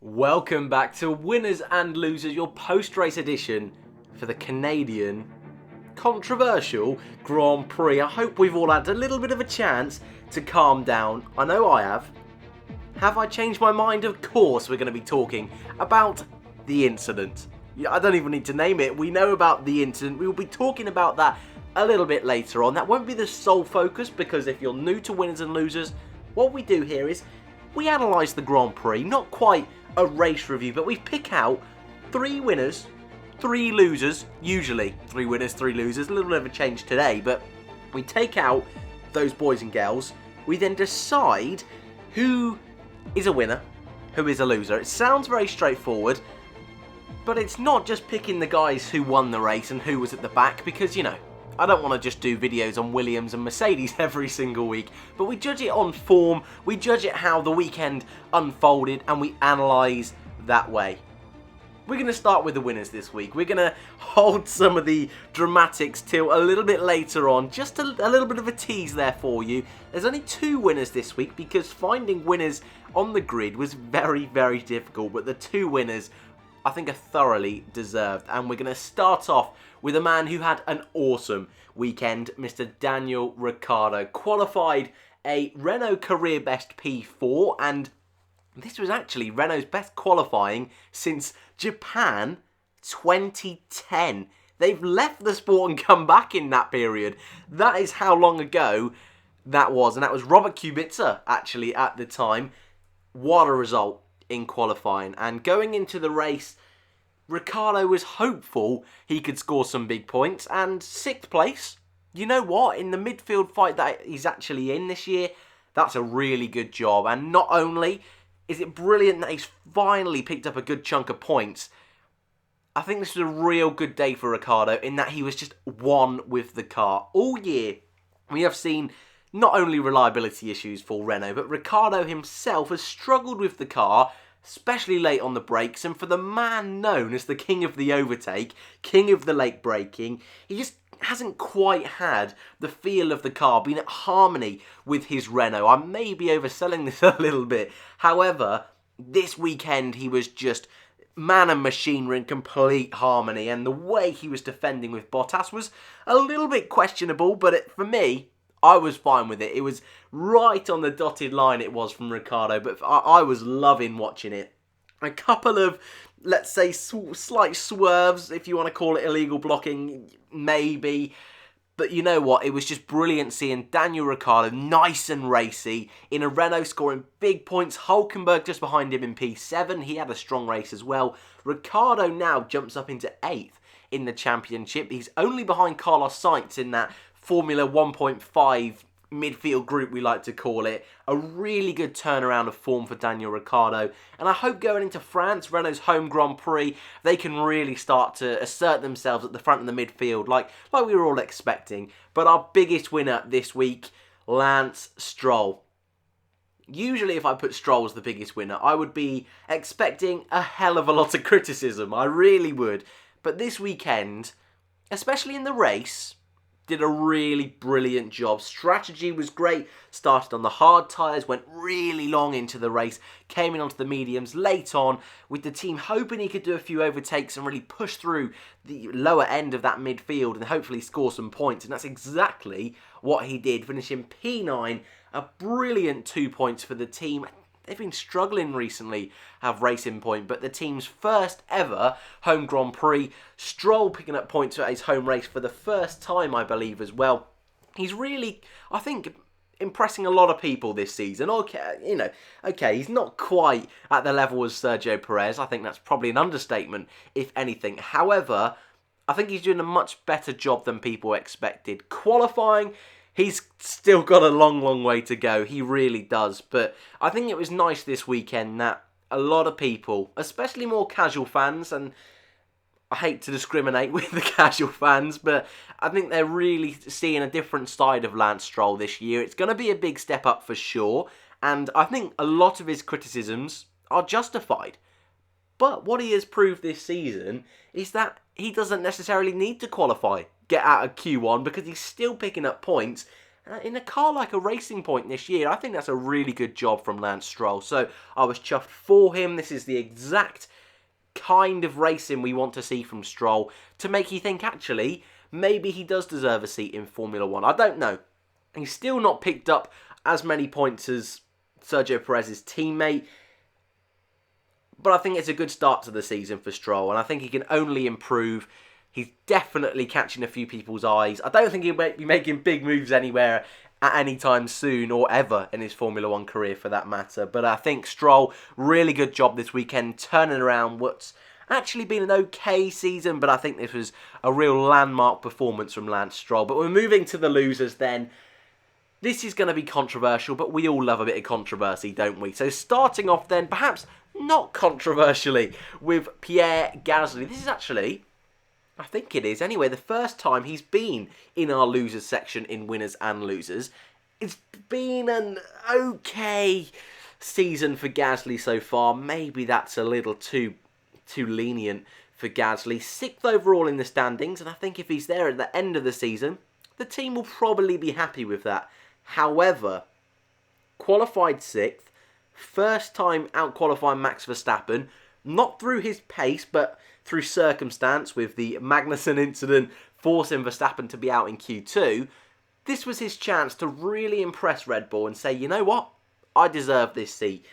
Welcome back to Winners and Losers, your post-race edition for the Canadian controversial Grand Prix. I hope we've all had a little bit of a chance to calm down. I know I have. Have I changed my mind? Of course we're going to be talking about the incident. I don't even need to name it. We know about the incident. We will be talking about that a little bit later on. That won't be the sole focus because if you're new to Winners and Losers, what we do here is we analyse the Grand Prix, not quite a race review, but we pick out 3 winners, 3 losers, usually 3 winners, 3 losers, a little bit of a change today, but we take out those boys and girls, we then decide who is a winner, who is a loser. It sounds very straightforward, but it's not just picking the guys who won the race and who was at the back, because, you know, I don't want to just do videos on Williams and Mercedes every single week, but we judge it on form, we judge it how the weekend unfolded, and we analyse that way. We're going to start with the winners this week. We're going to hold some of the dramatics till a little bit later on, just a little bit of a tease there for you. There's only 2 winners this week because finding winners on the grid was very, very difficult, but the 2 winners I think are thoroughly deserved. And we're going to start off with a man who had an awesome weekend, Mr. Daniel Ricciardo. Qualified a Renault career best P4, and this was actually Renault's best qualifying since Japan 2010. They've left the sport and come back in that period. That is how long ago that was, and that was Robert Kubica actually at the time. What a result in qualifying. And going into the race, Ricciardo was hopeful he could score some big points, and 6th place, you know what, in the midfield fight that he's actually in this year, that's a really good job. And not only is it brilliant that he's finally picked up a good chunk of points, I think this was a real good day for Ricciardo in that he was just one with the car. All year, we have seen not only reliability issues for Renault, but Ricciardo himself has struggled with the car, especially late on the brakes, and for the man known as the king of the overtake, king of the late braking, he just hasn't quite had the feel of the car, been at harmony with his Renault. I may be overselling this a little bit. However, this weekend he was just man and machine were in complete harmony, and the way he was defending with Bottas was a little bit questionable, but for me, I was fine with it. It was right on the dotted line it was from Ricciardo, but I was loving watching it. A couple of, let's say, slight swerves, if you want to call it illegal blocking, maybe. But you know what? It was just brilliant seeing Daniel Ricciardo nice and racy in a Renault scoring big points. Hülkenberg just behind him in P7. He had a strong race as well. Ricciardo now jumps up into 8th in the championship. He's only behind Carlos Sainz in that Formula 1.5 midfield group, we like to call it. A really good turnaround of form for Daniel Ricciardo, and I hope going into France, Renault's home Grand Prix, they can really start to assert themselves at the front of the midfield like we were all expecting. But our biggest winner this week, Lance Stroll. Usually if I put Stroll as the biggest winner, I would be expecting a hell of a lot of criticism. I really would. But this weekend, especially in the race, did a really brilliant job. Strategy was great. Started on the hard tyres, went really long into the race, came in onto the mediums late on, with the team hoping he could do a few overtakes and really push through the lower end of that midfield and hopefully score some points. And that's exactly what he did, finishing P9, a brilliant 2 points for the team. They've been struggling recently, have Racing Point, but the team's first ever home Grand Prix. Stroll picking up points at his home race for the first time, I believe, as well. He's really, I think, impressing a lot of people this season. Okay, he's not quite at the level as Sergio Perez. I think that's probably an understatement, if anything. However, I think he's doing a much better job than people expected. Qualifying, he's still got a long, long way to go. He really does. But I think it was nice this weekend that a lot of people, especially more casual fans, and I hate to discriminate with the casual fans, but I think they're really seeing a different side of Lance Stroll this year. It's going to be a big step up for sure. And I think a lot of his criticisms are justified. But what he has proved this season is that he doesn't necessarily need to qualify, get out of Q1, because he's still picking up points in a car like a Racing Point this year, I think that's a really good job from Lance Stroll. So I was chuffed for him. This is the exact kind of racing we want to see from Stroll to make you think, actually, maybe he does deserve a seat in Formula 1. I don't know. He's still not picked up as many points as Sergio Perez's teammate. But I think it's a good start to the season for Stroll, and I think he can only improve. He's definitely catching a few people's eyes. I don't think he'll be making big moves anywhere at any time soon, or ever in his Formula 1 career for that matter. But I think Stroll, really good job this weekend, turning around what's actually been an okay season, but I think this was a real landmark performance from Lance Stroll. But we're moving to the losers then. This is going to be controversial, but we all love a bit of controversy, don't we? So starting off then, perhaps not controversially, with Pierre Gasly. This is actually, I think it is anyway, the first time he's been in our losers section in winners and losers. It's been an okay season for Gasly so far. Maybe that's a little too lenient for Gasly. 6th overall in the standings, and I think if he's there at the end of the season, the team will probably be happy with that. However, qualified 6th, first time out-qualifying Max Verstappen, not through his pace, but through circumstance with the Magnussen incident forcing Verstappen to be out in Q2. This was his chance to really impress Red Bull and say, you know what, I deserve this seat.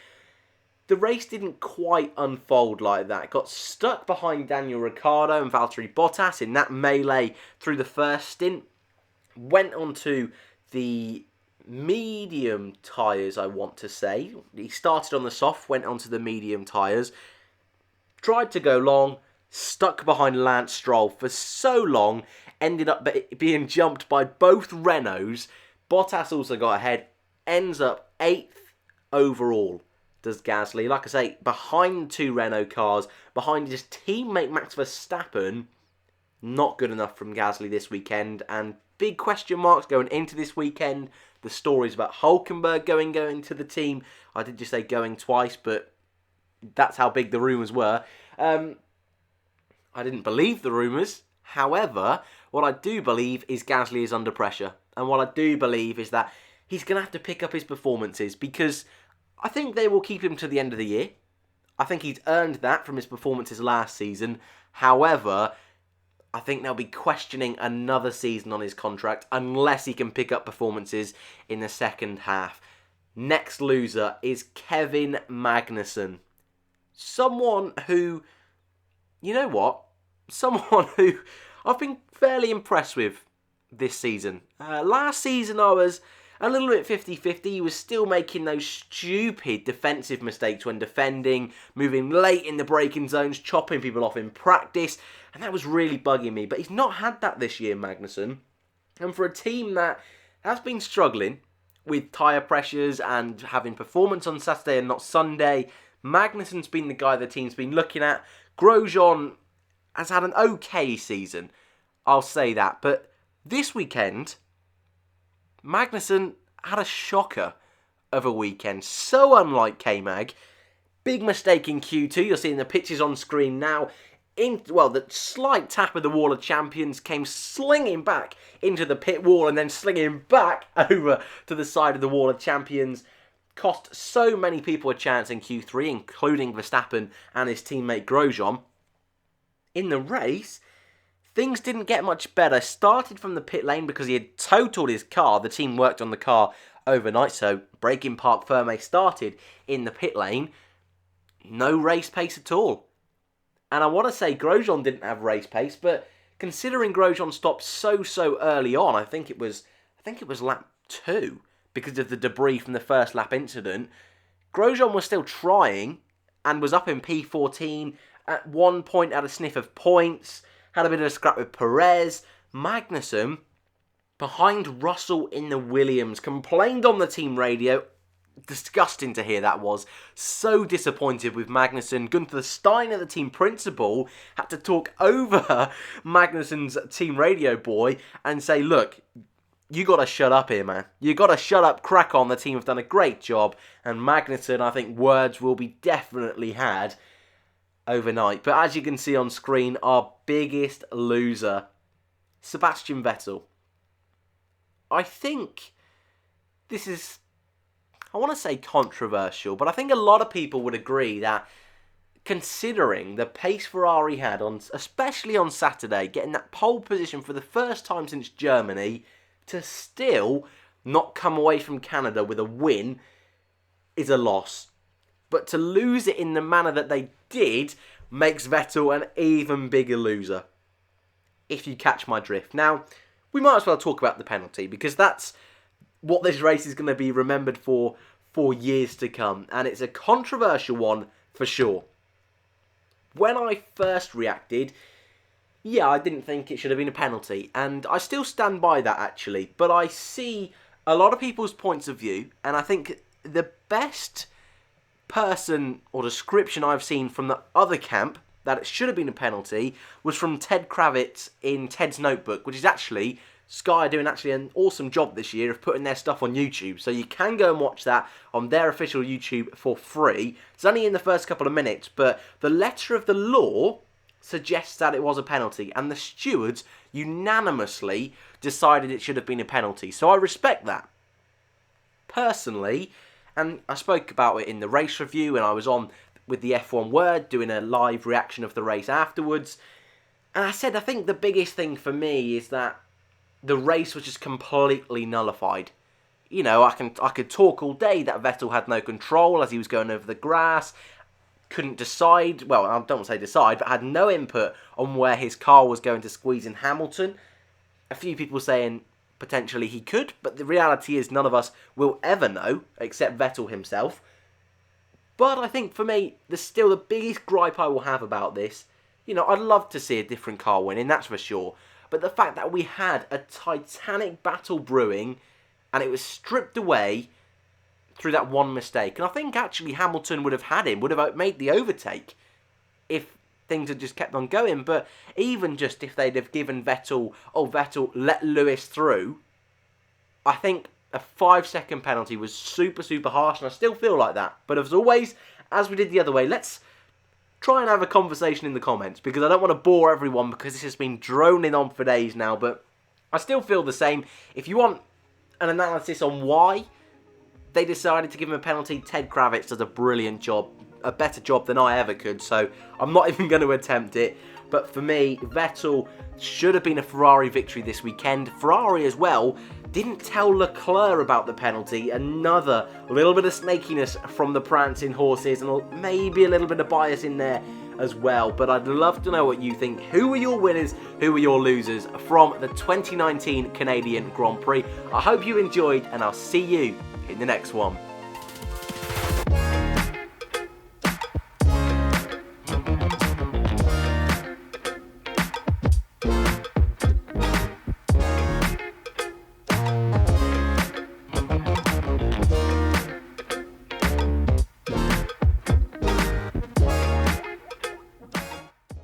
The race didn't quite unfold like that. It got stuck behind Daniel Ricciardo and Valtteri Bottas in that melee through the first stint. Went on to the medium tyres, I want to say. He started on the soft, went onto the medium tyres. Tried to go long, stuck behind Lance Stroll for so long, ended up being jumped by both Renaults. Bottas also got ahead, ends up 8th overall, does Gasly. Like I say, behind 2 Renault cars, behind his teammate Max Verstappen. Not good enough from Gasly this weekend, and big question marks going into this weekend. The stories about Hulkenberg going to the team. I did just say going twice, but that's how big the rumours were. I didn't believe the rumours. However, what I do believe is Gasly is under pressure. And what I do believe is that he's going to have to pick up his performances, because I think they will keep him to the end of the year. I think he's earned that from his performances last season. However, I think they'll be questioning another season on his contract unless he can pick up performances in the second half. Next loser is Kevin Magnussen. Someone who, you know what? Someone who I've been fairly impressed with this season. Last season I was a little bit 50-50. He was still making those stupid defensive mistakes when defending, moving late in the braking zones, chopping people off in practice, and that was really bugging me. But he's not had that this year, Magnussen. And for a team that has been struggling with tyre pressures and having performance on Saturday and not Sunday, Magnussen's been the guy the team's been looking at. Grosjean has had an okay season, I'll say that. But this weekend, Magnussen had a shocker of a weekend. So unlike K-Mag. Big mistake in Q2. You're seeing the pictures on screen now. The slight tap of the Wall of Champions came slinging back into the pit wall and then slinging back over to the side of the Wall of Champions. Cost so many people a chance in Q3, including Verstappen and his teammate Grosjean. In the race, things didn't get much better. Started from the pit lane because he had totaled his car. The team worked on the car overnight, so breaking parc fermé started in the pit lane. No race pace at all. And I want to say Grosjean didn't have race pace, but considering Grosjean stopped so early on, I think it was lap 2 because of the debris from the first lap incident. Grosjean was still trying and was up in P14. At one point had a sniff of points, had a bit of a scrap with Perez. Magnussen, behind Russell in the Williams, complained on the team radio. Disgusting to hear that was. So disappointed with Magnussen. Gunther Steiner, the team principal, had to talk over Magnussen's team radio boy and say, look, you got to shut up here, man. You got to shut up, crack on. The team have done a great job. And Magnussen, I think words will be definitely had overnight. But as you can see on screen, our biggest loser, Sebastian Vettel. I think this is, I want to say controversial, but I think a lot of people would agree that considering the pace Ferrari had, especially on Saturday, getting that pole position for the first time since Germany, to still not come away from Canada with a win is a loss. But to lose it in the manner that they did makes Vettel an even bigger loser, if you catch my drift. Now, we might as well talk about the penalty, because that's what this race is going to be remembered for years to come. And it's a controversial one for sure. When I first reacted, yeah, I didn't think it should have been a penalty. And I still stand by that, actually. But I see a lot of people's points of view. And I think the best person or description I've seen from the other camp that it should have been a penalty was from Ted Kravitz in Ted's Notebook, which is actually Sky doing actually an awesome job this year of putting their stuff on YouTube. So you can go and watch that on their official YouTube for free. It's only in the first couple of minutes, but the letter of the law suggests that it was a penalty, and the stewards unanimously decided it should have been a penalty. So I respect that. Personally, and I spoke about it in the race review, and I was on with the F1 Word doing a live reaction of the race afterwards. And I said, I think the biggest thing for me is that the race was just completely nullified. You know, I could talk all day that Vettel had no control as he was going over the grass, couldn't decide, well, I don't want to say decide, but had no input on where his car was going to squeeze in Hamilton. A few people saying potentially he could, but the reality is none of us will ever know, except Vettel himself. But I think for me, still the biggest gripe I will have about this, you know, I'd love to see a different car winning, that's for sure. But the fact that we had a titanic battle brewing and it was stripped away through that one mistake. And I think actually Hamilton would have made the overtake if things had just kept on going. But even just if they'd have given Vettel, let Lewis through, I think a 5-second penalty was super, super harsh, and I still feel like that. But as always, as we did the other way, let's try and have a conversation in the comments, because I don't want to bore everyone, because this has been droning on for days now, but I still feel the same. If you want an analysis on why they decided to give him a penalty, Ted Kravitz does a brilliant job, a better job than I ever could, so I'm not even going to attempt it. But for me, Vettel should have been a Ferrari victory this weekend. Ferrari as well didn't tell Leclerc about the penalty. Another little bit of snakiness from the prancing horses, and maybe a little bit of bias in there as well. But I'd love to know what you think. Who were your winners? Who were your losers from the 2019 Canadian Grand Prix? I hope you enjoyed, and I'll see you in the next one.